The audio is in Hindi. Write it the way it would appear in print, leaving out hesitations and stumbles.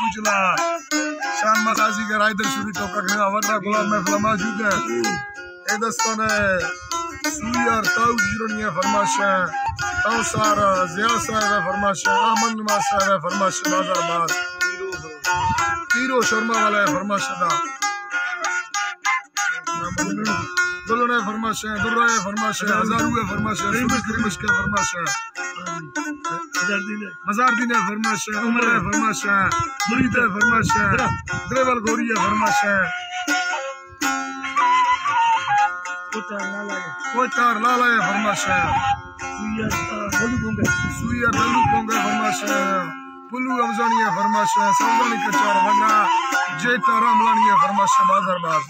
कुचला शान मकाजी के राइदर सुरी तो कखना वरना गुलाम में फलमा जुगे ए दस्ताने सुई और ताऊ जीरोनिया फरमाशा ताऊ सारा जिया साहब फरमाशा अमन नवाज साहब फरमाशा बाजारबाद तीरो शर्मा वाला फरमाशा दा दुल्हन फरमाशा दुर्रा फरमाशा हजारू फरमाशा रिमिश के फरमाशा मजारदीन फरमाशा उमर फरमाशा मुरीद फरमाशा ग्रेवल गौरी फरमाशा कोतार लाला फरमाशा सुइया दलू पोंगा फरमाशा पुलू अमजानिया फरमाशा सौदानी कचार वगा जेटा रामलानिया फरमाशा बाजारबाद